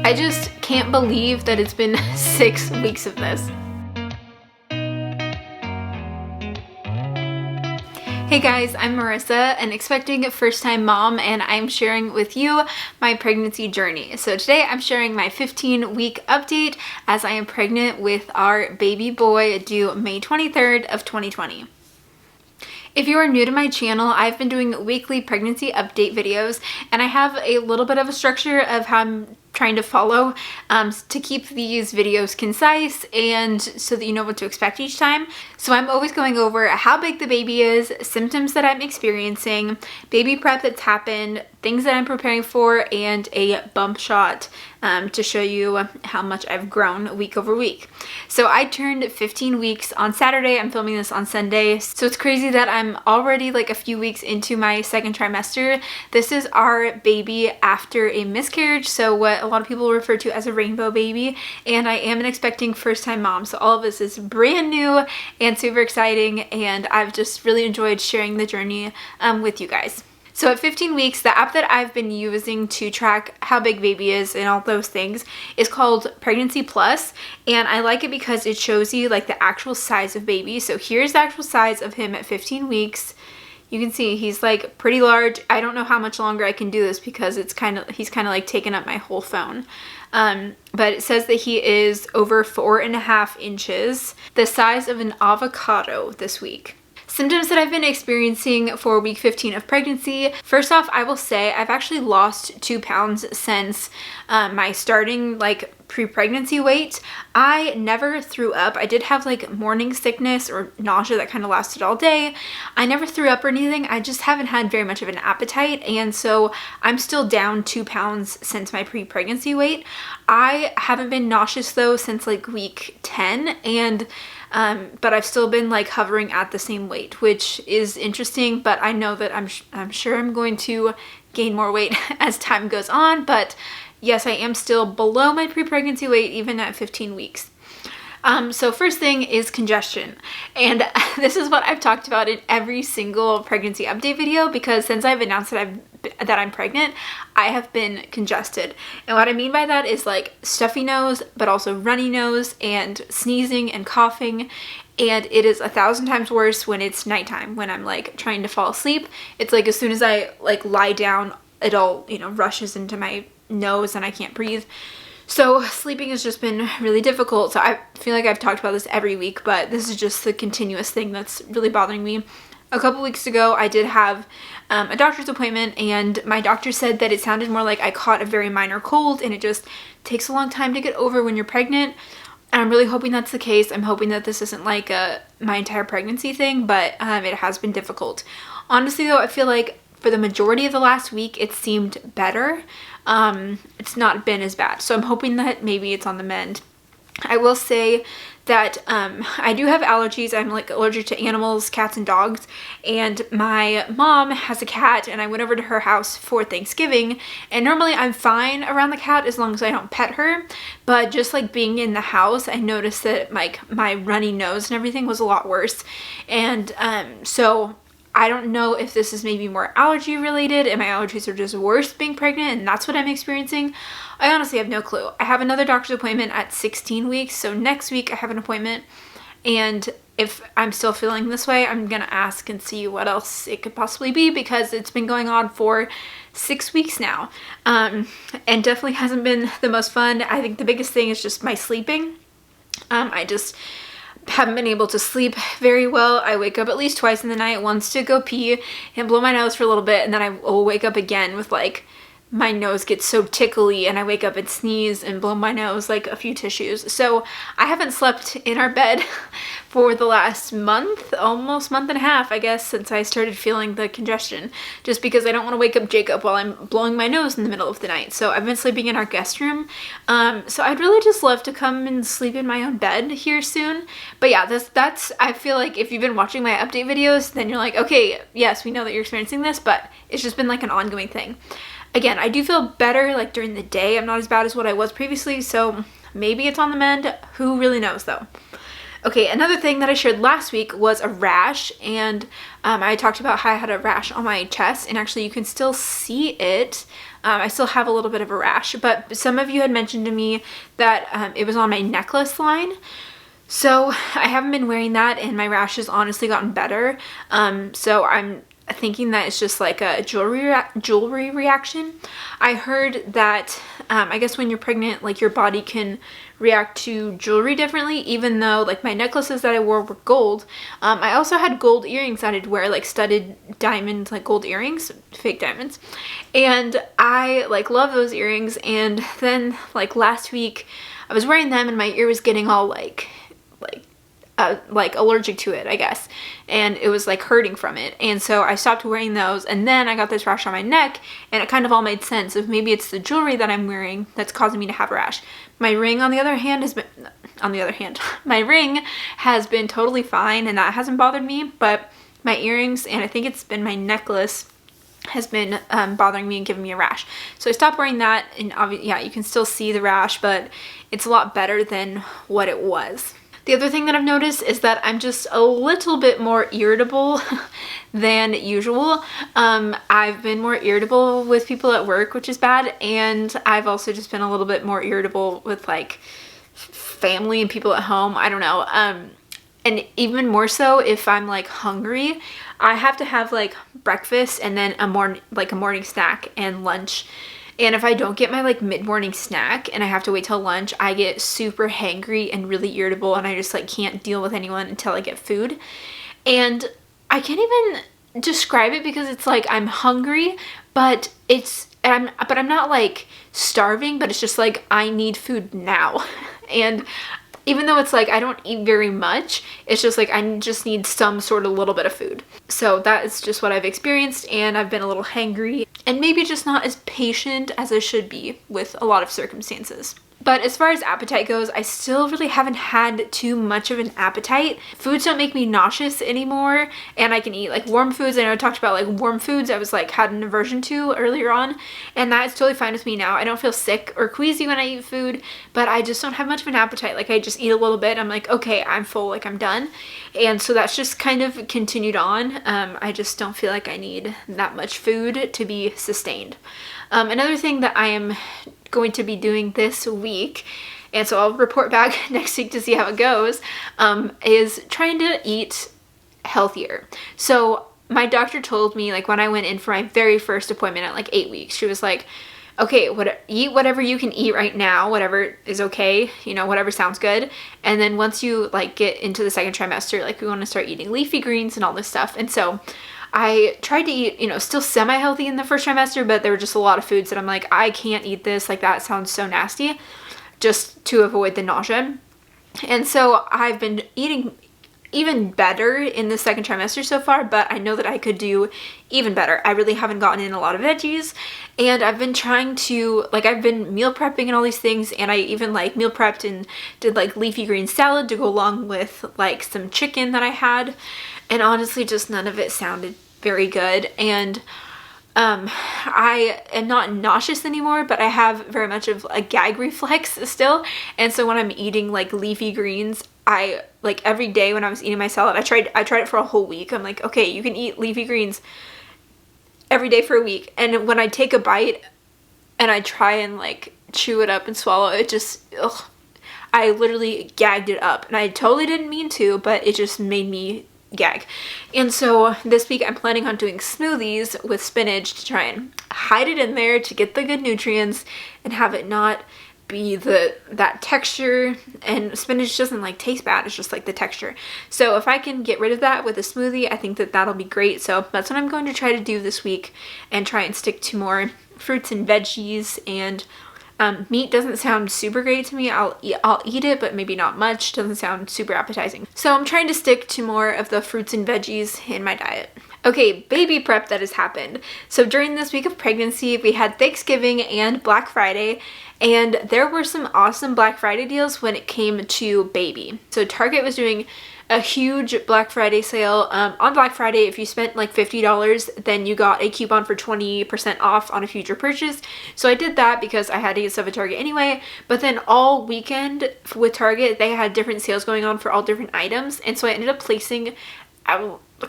I just can't believe that it's been 6 weeks of this. Hey guys, I'm Marissa, an expecting first-time mom, and I'm sharing with you my pregnancy journey. So today I'm sharing my 15-week update as I am pregnant with our baby boy due May 23rd of 2020. If you are new to my channel, I've been doing weekly pregnancy update videos, and I have a little bit of a structure of how I'm trying to follow to keep these videos concise and so that you know what to expect each time. So I'm always going over how big the baby is, symptoms that I'm experiencing, baby prep that's happened, things that I'm preparing for, and a bump shot to show you how much I've grown week over week. So I turned 15 weeks on Saturday. I'm filming this on Sunday. So it's crazy that I'm already like a few weeks into my second trimester. This is our baby after a miscarriage, so what a lot of people refer to as a rainbow baby, and I am an expecting first-time mom. So all of this is brand new and super exciting, and I've just really enjoyed sharing the journey with you guys. So at 15 weeks, the app that I've been using to track how big baby is and all those things is called Pregnancy Plus, and I like it because it shows you like the actual size of baby. So here's the actual size of him at 15 weeks. You can see he's like pretty large. I don't know how much longer I can do this because he's kind of like taken up my whole phone. But it says that he is over 4.5 inches, the size of an avocado this week. Symptoms that I've been experiencing for week 15 of pregnancy. First off, I will say I've actually lost 2 pounds since my starting like pre-pregnancy weight. I never threw up. I did have like morning sickness or nausea that kind of lasted all day. I never threw up or anything. I just haven't had very much of an appetite, and so I'm still down 2 pounds since my pre-pregnancy weight. I haven't been nauseous though since like week 10, and but I've still been like hovering at the same weight, which is interesting, but I know that I'm sure I'm going to gain more weight as time goes on, but yes, I am still below my pre-pregnancy weight even at 15 weeks. So first thing is congestion, and this is what I've talked about in every single pregnancy update video, because since I've announced that I'm pregnant, I have been congested. And what I mean by that is like stuffy nose, but also runny nose and sneezing and coughing. And it is 1,000 times worse when it's nighttime, when I'm like trying to fall asleep. It's like as soon as I like lie down, it all, rushes into my nose and I can't breathe. So sleeping has just been really difficult. So I feel like I've talked about this every week, but this is just the continuous thing that's really bothering me. A couple weeks ago, I did have a doctor's appointment, and my doctor said that it sounded more like I caught a very minor cold, and it just takes a long time to get over when you're pregnant. And I'm really hoping that's the case. I'm hoping that this isn't like my entire pregnancy thing, but it has been difficult. Honestly though, I feel like for the majority of the last week, it seemed better. It's not been as bad. So I'm hoping that maybe it's on the mend. I will say that I do have allergies. I'm like allergic to animals, cats and dogs, and my mom has a cat, and I went over to her house for Thanksgiving, and normally I'm fine around the cat as long as I don't pet her, but just like being in the house, I noticed that like my runny nose and everything was a lot worse. And so I don't know if this is maybe more allergy related and my allergies are just worse being pregnant and that's what I'm experiencing. I honestly have no clue. I have another doctor's appointment at 16 weeks, so next week I have an appointment, and if I'm still feeling this way, I'm gonna ask and see what else it could possibly be, because it's been going on for 6 weeks now, and definitely hasn't been the most fun. I think the biggest thing is just my sleeping. I just haven't been able to sleep very well. I wake up at least twice in the night, once to go pee and blow my nose for a little bit, and then I will wake up again with like my nose gets so tickly, and I wake up and sneeze and blow my nose like a few tissues. So I haven't slept in our bed for the last month, almost month and a half, I guess, since I started feeling the congestion, just because I don't want to wake up Jacob while I'm blowing my nose in the middle of the night. So I've been sleeping in our guest room. So I'd really just love to come and sleep in my own bed here soon. But yeah, that's I feel like if you've been watching my update videos, then you're like, okay, yes, we know that you're experiencing this, but it's just been like an ongoing thing. Again, I do feel better like during the day. I'm not as bad as what I was previously, so maybe it's on the mend. Who really knows though? Okay, another thing that I shared last week was a rash, and I talked about how I had a rash on my chest, and actually you can still see it I still have a little bit of a rash, but some of you had mentioned to me that it was on my necklace line. So I haven't been wearing that, and my rash has honestly gotten better. So I'm thinking that it's just like a jewelry reaction. I heard that I guess when you're pregnant, like your body can react to jewelry differently, even though like my necklaces that I wore were gold. I also had gold earrings that I'd wear, like studded diamonds, like gold earrings, fake diamonds. And I like love those earrings. And then like last week I was wearing them and my ear was getting all like allergic to it, I guess, and it was like hurting from it, and so I stopped wearing those, and then I got this rash on my neck, and it kind of all made sense of maybe it's the jewelry that I'm wearing that's causing me to have a rash. My ring, on the other hand, my ring has been totally fine, and that hasn't bothered me, but my earrings, and I think it's been my necklace, has been bothering me and giving me a rash. So I stopped wearing that, and yeah, you can still see the rash, but it's a lot better than what it was. The other thing that I've noticed is that I'm just a little bit more irritable than usual. I've been more irritable with people at work, which is bad, and I've also just been a little bit more irritable with like family and people at home. I don't know. And even more so if I'm like hungry. I have to have like breakfast and then a morning snack and lunch. And if I don't get my like mid-morning snack and I have to wait till lunch, I get super hangry and really irritable, and I just like can't deal with anyone until I get food. And I can't even describe it because it's like I'm hungry, but I'm not like starving, but it's just like I need food now. And even though it's like I don't eat very much, it's just like I just need some sort of little bit of food. So that is just what I've experienced, and I've been a little hangry and maybe just not as patient as I should be with a lot of circumstances. But as far as appetite goes, I still really haven't had too much of an appetite. Foods don't make me nauseous anymore, and I can eat like warm foods. I know I talked about like warm foods I was like had an aversion to earlier on, and that is totally fine with me now. I don't feel sick or queasy when I eat food, but I just don't have much of an appetite. Like I just eat a little bit, I'm like, okay, I'm full, like I'm done. And so that's just kind of continued on. I just don't feel like I need that much food to be sustained. Another thing that I am going to be doing this week, and so I'll report back next week to see how it goes, is trying to eat healthier. So my doctor told me, like when I went in for my very first appointment at like 8 weeks, she was like, okay, eat whatever you can eat right now, whatever is okay, you know, whatever sounds good. And then once you like get into the second trimester, like we want to start eating leafy greens and all this stuff. And so I tried to eat, you know, still semi-healthy in the first trimester, but there were just a lot of foods that I'm like, I can't eat this. Like that sounds so nasty, just to avoid the nausea. And so I've been eating even better in the second trimester so far, but I know that I could do even better. I really haven't gotten in a lot of veggies, and I've been trying to, like, I've been meal prepping and all these things, and I even like meal prepped and did like leafy green salad to go along with like some chicken that I had, and honestly just none of it sounded very good. And I am not nauseous anymore, but I have very much of a gag reflex still, and so when I'm eating like leafy greens, I like every day when I was eating my salad, I tried it for a whole week. I'm like, okay, you can eat leafy greens every day for a week, and when I take a bite and I try and like chew it up and swallow it, just I literally gagged it up, and I totally didn't mean to, but it just made me gag. And so this week I'm planning on doing smoothies with spinach to try and hide it in there to get the good nutrients and have it not be that texture. And spinach doesn't like taste bad, it's just like the texture. So if I can get rid of that with a smoothie, I think that that'll be great. So that's what I'm going to try to do this week, and try and stick to more fruits and veggies. And meat doesn't sound super great to me. I'll eat it, but maybe not much. Doesn't sound super appetizing. So I'm trying to stick to more of the fruits and veggies in my diet. Okay, baby prep that has happened. So during this week of pregnancy, we had Thanksgiving and Black Friday, and there were some awesome Black Friday deals when it came to baby. So Target was doing a huge Black Friday sale. On Black Friday, if you spent like $50, then you got a coupon for 20% off on a future purchase. So I did that because I had to get stuff at Target anyway. But then all weekend with Target, they had different sales going on for all different items. And so I ended up placing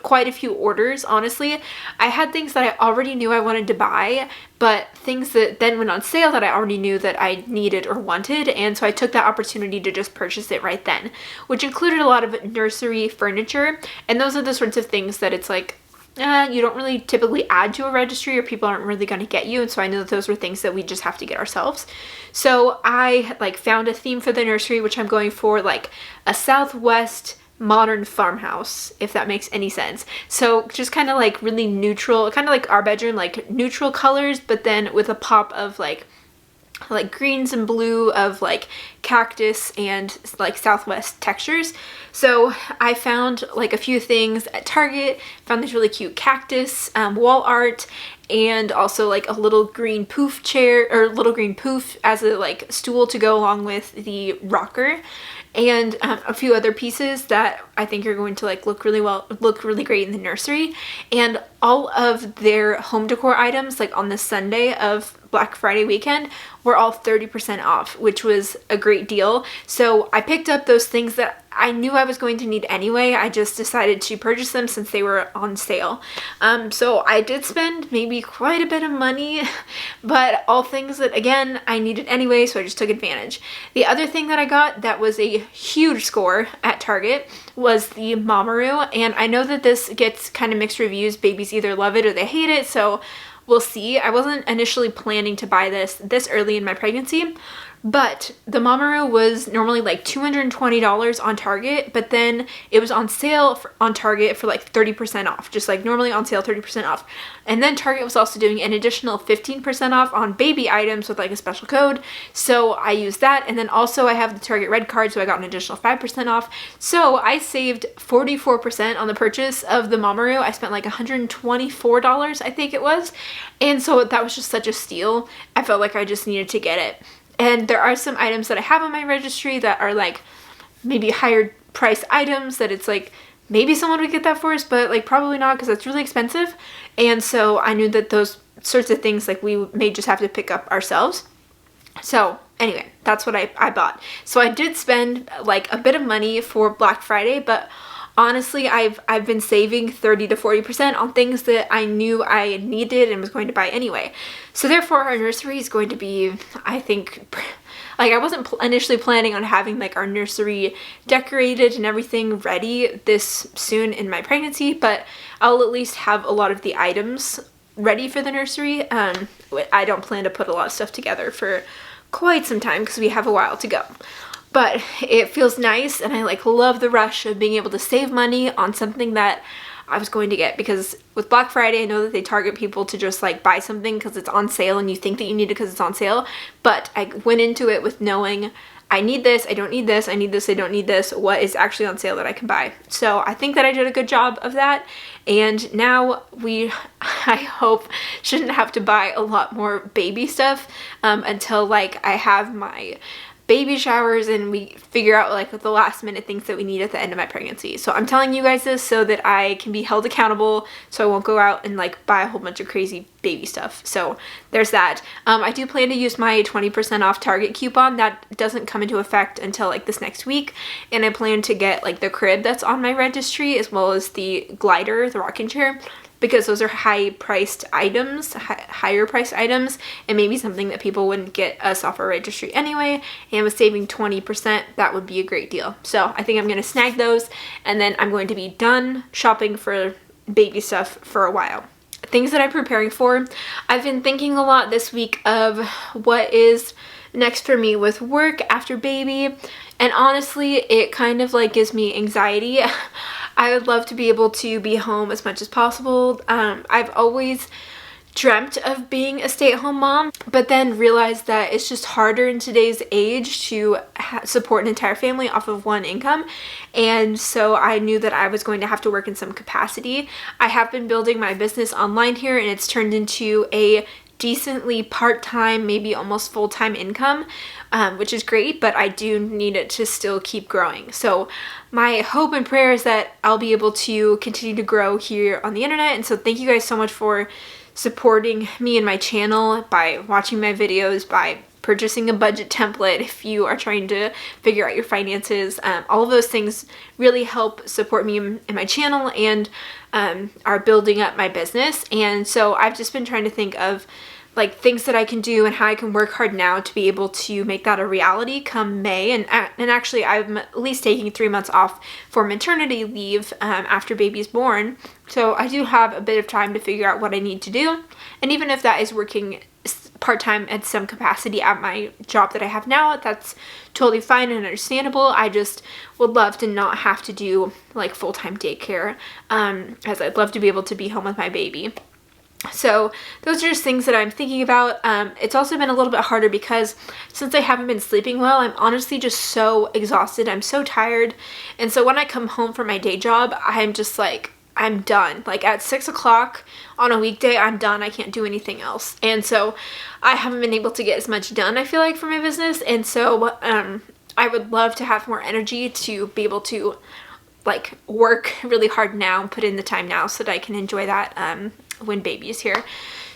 quite a few orders, honestly. I had things that I already knew I wanted to buy, but things that then went on sale that I already knew that I needed or wanted, and so I took that opportunity to just purchase it right then, which included a lot of nursery furniture, and those are the sorts of things that it's like, you don't really typically add to a registry, or people aren't really going to get you, and so I know that those were things that we just have to get ourselves. So I like found a theme for the nursery, which I'm going for like a Southwest modern farmhouse, if that makes any sense. So just kind of like really neutral, kind of like our bedroom, like neutral colors, but then with a pop of like greens and blue of like cactus and like Southwest textures. So I found like a few things at Target, found this really cute cactus wall art, and also like a little green poof chair, or little green poof as a like stool to go along with the rocker, and a few other pieces that I think are going to like look really great in the nursery. And all of their home decor items, like on the Sunday of Black Friday weekend, were all 30% off, which was a great deal. So I picked up those things that I knew I was going to need anyway. I just decided to purchase them since they were on sale. So I did spend maybe quite a bit of money, but all things that, again, I needed anyway, so I just took advantage. The other thing that I got that was a huge score at Target was the Mamaroo, and I know that this gets kind of mixed reviews. Babies either love it or they hate it, so we'll see. I wasn't initially planning to buy this early in my pregnancy, but the Mamaroo was normally like $220 on Target, but then it was on sale on Target for like 30% off, just like normally on sale 30% off. And then Target was also doing an additional 15% off on baby items with like a special code, so I used that. And then also I have the Target Red card, so I got an additional 5% off. So I saved 44% on the purchase of the Mamaroo. I spent like $124, I think it was, and so that was just such a steal. I felt like I just needed to get it. And there are some items that I have on my registry that are like maybe higher price items that it's like maybe someone would get that for us, but like probably not, because that's really expensive. And so I knew that those sorts of things like we may just have to pick up ourselves. So anyway, that's what I bought. So I did spend like a bit of money for Black Friday, but honestly, I've been saving 30 to 40% on things that I knew I needed and was going to buy anyway. So therefore, our nursery is going to be, I think, like I wasn't initially planning on having like our nursery decorated and everything ready this soon in my pregnancy, but I'll at least have a lot of the items ready for the nursery. I don't plan to put a lot of stuff together for quite some time because we have a while to go. But it feels nice, and I like love the rush of being able to save money on something that I was going to get, because with Black Friday I know that they target people to just like buy something because it's on sale and you think that you need it because it's on sale, but I went into it with knowing I need this, I don't need this, I need this, I don't need this, what is actually on sale that I can buy. So I think that I did a good job of that, and now I hope, shouldn't have to buy a lot more baby stuff until like I have my baby showers and we figure out like the last minute things that we need at the end of my pregnancy. So I'm telling you guys this so that I can be held accountable, so I won't go out and like buy a whole bunch of crazy baby stuff. So there's that. I do plan to use my 20% off Target coupon. That doesn't come into effect until like this next week, and I plan to get like the crib that's on my registry as well as the glider, the rocking chair, because those are higher priced items, and maybe something that people wouldn't get us off our registry anyway, and with saving 20%, that would be a great deal. So I think I'm going to snag those, and then I'm going to be done shopping for baby stuff for a while. Things that I'm preparing for, I've been thinking a lot this week of what is next for me with work after baby, and honestly, it kind of like gives me anxiety. I would love to be able to be home as much as possible. I've always dreamt of being a stay-at-home mom, but then realized that it's just harder in today's age to support an entire family off of one income, and so I knew that I was going to have to work in some capacity. I have been building my business online here, and it's turned into a decently part-time, maybe almost full-time income, which is great, but I do need it to still keep growing. So my hope and prayer is that I'll be able to continue to grow here on the internet, and so thank you guys so much for supporting me and my channel by watching my videos, by purchasing a budget template if you are trying to figure out your finances. All of those things really help support me in my channel and are building up my business. And so I've just been trying to think of like things that I can do and how I can work hard now to be able to make that a reality come May. And actually I'm at least taking 3 months off for maternity leave after baby's born. So I do have a bit of time to figure out what I need to do. And even if that is working part-time at some capacity at my job that I have now, that's totally fine and understandable. I just would love to not have to do like full-time daycare, as I'd love to be able to be home with my baby. So those are just things that I'm thinking about. It's also been a little bit harder because since I haven't been sleeping well, I'm honestly just so exhausted. I'm so tired. And so when I come home from my day job, I'm just like, I'm done. Like at 6 o'clock on a weekday, I'm done. I can't do anything else. And so I haven't been able to get as much done, I feel like, for my business. And so I would love to have more energy to be able to like work really hard now, put in the time now so that I can enjoy that when baby is here.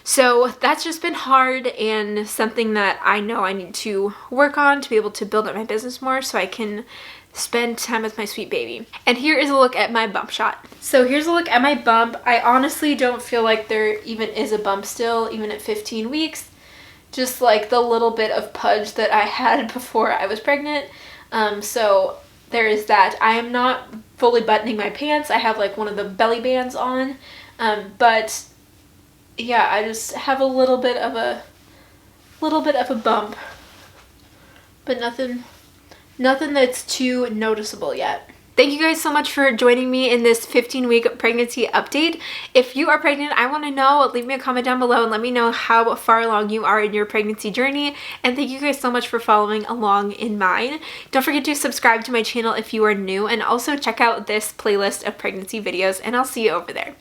So that's just been hard and something that I know I need to work on to be able to build up my business more so I can spend time with my sweet baby. And here is a look at my bump shot. So here's a look at my bump. I honestly don't feel like there even is a bump still, even at 15 weeks. Just like the little bit of pudge that I had before I was pregnant. So there is that. I am not fully buttoning my pants. I have like one of the belly bands on. But yeah, I just have a little bit of a bump, but nothing that's too noticeable yet. Thank you guys so much for joining me in this 15-week pregnancy update. If you are pregnant, I want to know. Leave me a comment down below and let me know how far along you are in your pregnancy journey. And thank you guys so much for following along in mine. Don't forget to subscribe to my channel if you are new, and also check out this playlist of pregnancy videos, and I'll see you over there.